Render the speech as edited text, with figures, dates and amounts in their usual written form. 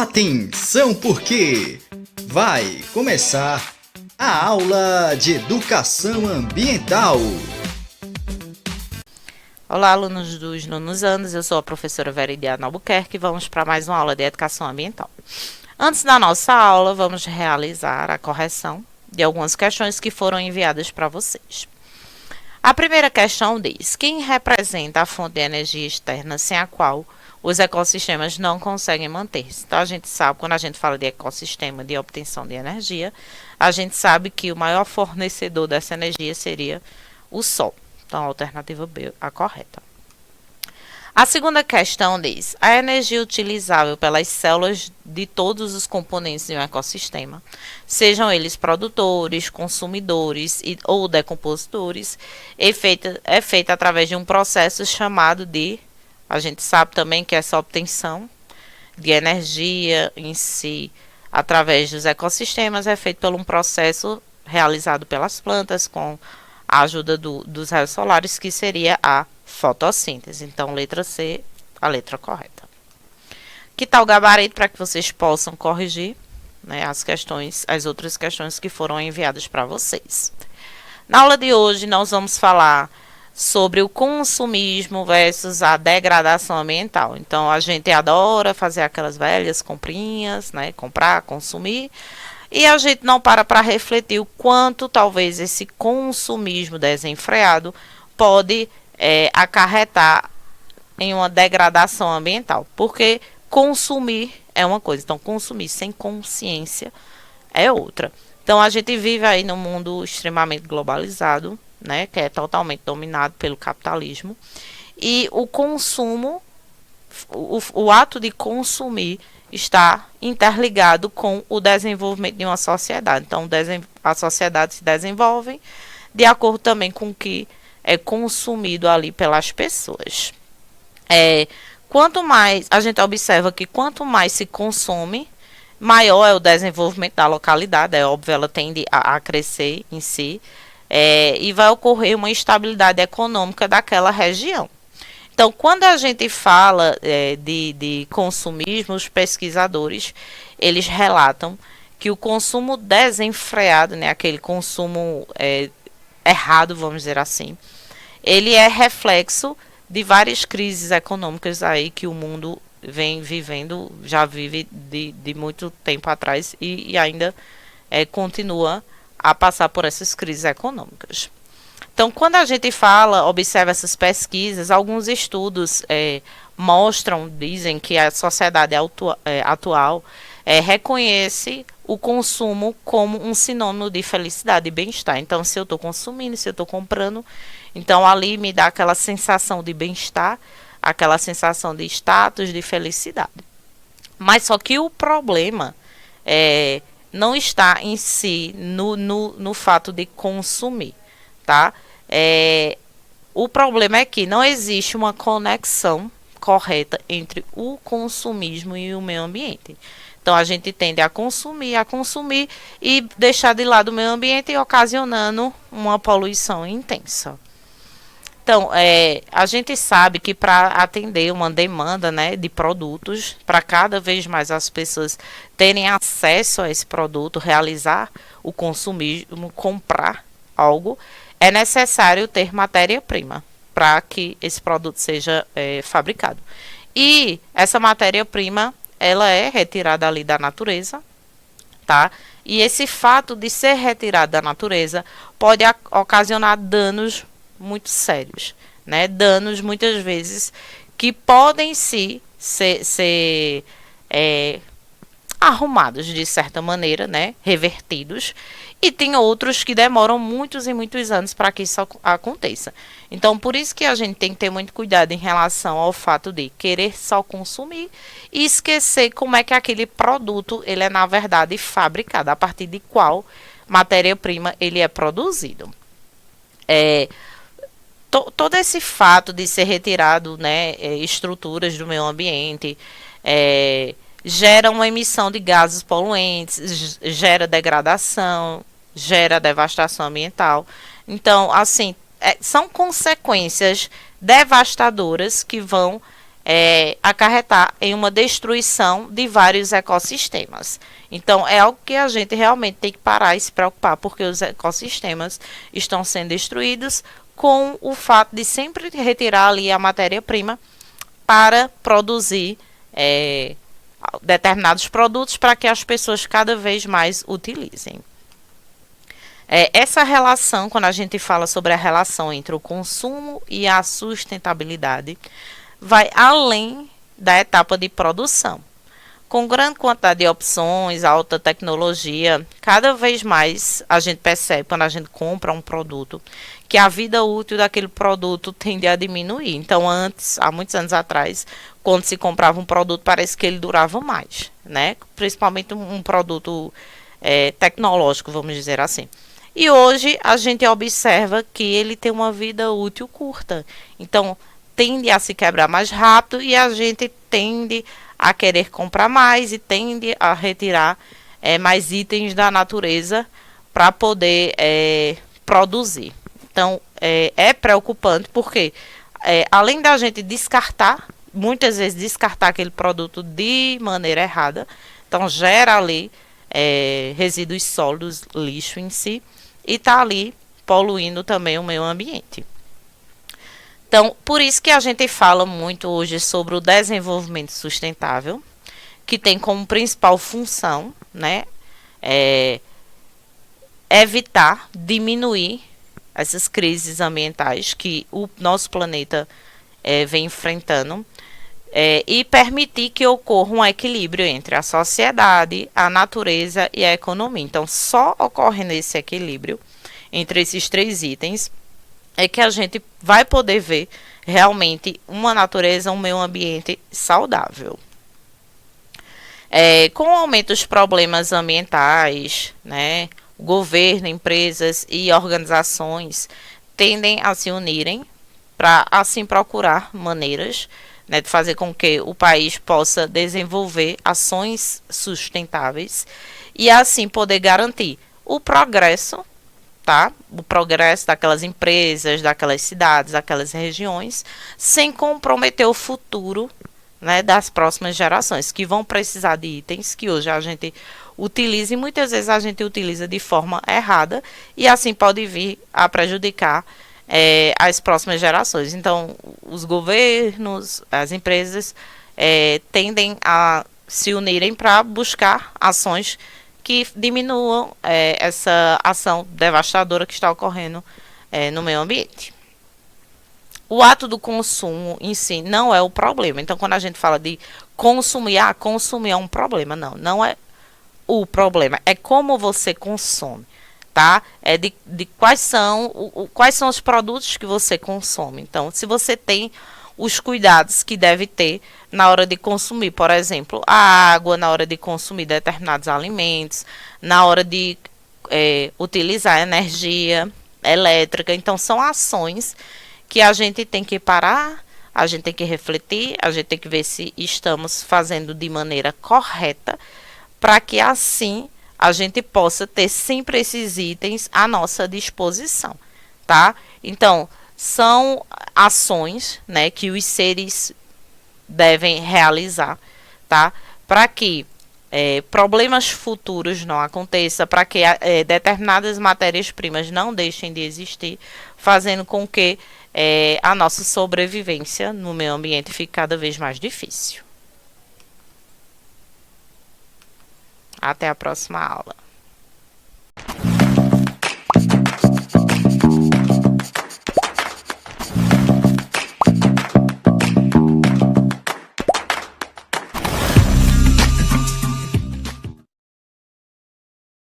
Atenção porque vai começar a aula de educação ambiental. Olá, alunos dos nonos anos, eu sou a professora Veridiana Albuquerque e vamos para mais uma aula de educação ambiental. Antes da nossa aula, vamos realizar a correção de algumas questões que foram enviadas para vocês. A primeira questão diz: quem representa a fonte de energia externa sem a qual os ecossistemas não conseguem manter-se? Então, a gente sabe, quando a gente fala de ecossistema de obtenção de energia, a gente sabe que o maior fornecedor dessa energia seria o Sol. Então, a alternativa B, a correta. A segunda questão diz: a energia utilizável pelas células de todos os componentes de um ecossistema, sejam eles produtores, consumidores ou decompositores, é feita através de um processo chamado de... A gente sabe também que essa obtenção de energia em si, através dos ecossistemas, é feita por um processo realizado pelas plantas com a ajuda dos raios solares, que seria a fotossíntese. Então, letra C, a letra correta. Que tal o gabarito para que vocês possam corrigir, né, as outras questões que foram enviadas para vocês? Na aula de hoje, nós vamos falar sobre o consumismo versus a degradação ambiental. Então, a gente adora fazer aquelas velhas comprinhas, né, comprar, consumir, e a gente não para refletir o quanto talvez esse consumismo desenfreado pode acarretar em uma degradação ambiental. Porque consumir é uma coisa, então consumir sem consciência é outra. Então, a gente vive aí num mundo extremamente globalizado, né, que é totalmente dominado pelo capitalismo, e o consumo, o ato de consumir está interligado com o desenvolvimento de uma sociedade. Então, a sociedade se desenvolve de acordo também com o que é consumido ali pelas pessoas. Quanto mais, a gente observa que quanto mais se consome, maior é o desenvolvimento da localidade. É óbvio, ela tende a crescer em si, e vai ocorrer uma estabilidade econômica daquela região. Então, quando a gente fala de consumismo, os pesquisadores, eles relatam que o consumo desenfreado, né, aquele consumo errado, vamos dizer assim, ele é reflexo de várias crises econômicas aí que o mundo vem vivendo, já vive de muito tempo atrás e ainda continua a passar por essas crises econômicas. Então, quando a gente observa essas pesquisas, alguns estudos dizem que a sociedade atual reconhece o consumo como um sinônimo de felicidade e bem-estar. Então, se eu estou consumindo, se eu estou comprando, então ali me dá aquela sensação de bem-estar, aquela sensação de status, de felicidade. Mas só que o problema não está em si no fato de consumir, tá? O problema é que não existe uma conexão correta entre o consumismo e o meio ambiente. Então, a gente tende a consumir e deixar de lado o meio ambiente, ocasionando uma poluição intensa. Então, a gente sabe que para atender uma demanda, né, de produtos, para cada vez mais as pessoas terem acesso a esse produto, realizar o consumismo, comprar algo, é necessário ter matéria-prima para que esse produto seja fabricado. E essa matéria-prima, ela é retirada ali da natureza, tá? E esse fato de ser retirada da natureza pode ocasionar danos muito sérios, né? Danos, muitas vezes, que podem ser arrumados de certa maneira, né? Revertidos. E tem outros que demoram muitos e muitos anos para que isso aconteça. Então, por isso que a gente tem que ter muito cuidado em relação ao fato de querer só consumir e esquecer como é que aquele produto, ele é, na verdade, fabricado, a partir de qual matéria-prima ele é produzido. Todo esse fato de ser retirado, né, estruturas do meio ambiente, gera uma emissão de gases poluentes, gera degradação, gera devastação ambiental. Então, assim, são consequências devastadoras que vão acarretar em uma destruição de vários ecossistemas. Então, é algo que a gente realmente tem que parar e se preocupar, porque os ecossistemas estão sendo destruídos com o fato de sempre retirar ali a matéria-prima para produzir determinados produtos para que as pessoas cada vez mais utilizem. Essa relação, quando a gente fala sobre a relação entre o consumo e a sustentabilidade, vai além da etapa de produção. Com grande quantidade de opções, alta tecnologia, cada vez mais a gente percebe, quando a gente compra um produto, que a vida útil daquele produto tende a diminuir. Então, antes, há muitos anos atrás, quando se comprava um produto, parece que ele durava mais, né? Principalmente um produto tecnológico, vamos dizer assim. E hoje a gente observa que ele tem uma vida útil curta. Então, tende a se quebrar mais rápido e a gente tende a querer comprar mais e tende a retirar mais itens da natureza para poder produzir. Então, é preocupante porque, além da gente descartar, muitas vezes descartar aquele produto de maneira errada, então gera ali resíduos sólidos, lixo em si, e está ali poluindo também o meio ambiente. Então, por isso que a gente fala muito hoje sobre o desenvolvimento sustentável, que tem como principal função, né, evitar, diminuir essas crises ambientais que o nosso planeta vem enfrentando, e permitir que ocorra um equilíbrio entre a sociedade, a natureza e a economia. Então, só ocorrendo esse equilíbrio entre esses três itens é que a gente vai poder ver realmente uma natureza, um meio ambiente saudável. Com o aumento dos problemas ambientais, né, o governo, empresas e organizações tendem a se unirem para assim procurar maneiras, né, de fazer com que o país possa desenvolver ações sustentáveis e assim poder garantir o progresso, tá? O progresso daquelas empresas, daquelas cidades, daquelas regiões, sem comprometer o futuro, né, das próximas gerações, que vão precisar de itens que hoje a gente utiliza e muitas vezes a gente utiliza de forma errada e assim pode vir a prejudicar as próximas gerações. Então, os governos, as empresas tendem a se unirem para buscar ações que diminuam essa ação devastadora que está ocorrendo no meio ambiente. O ato do consumo em si não é o problema. Então, quando a gente fala de consumir, consumir é um problema. Não, não é o problema. É como você consome, tá? É de quais são os produtos que você consome. Então, se você tem os cuidados que deve ter na hora de consumir, por exemplo, a água, na hora de consumir determinados alimentos, na hora de utilizar energia elétrica. Então, são ações que a gente tem que parar, a gente tem que refletir, a gente tem que ver se estamos fazendo de maneira correta, para que assim a gente possa ter sempre esses itens à nossa disposição, tá? Então, são ações, né, que os seres devem realizar, tá? Para que problemas futuros não aconteçam, para que determinadas matérias-primas não deixem de existir, fazendo com que a nossa sobrevivência no meio ambiente fique cada vez mais difícil. Até a próxima aula.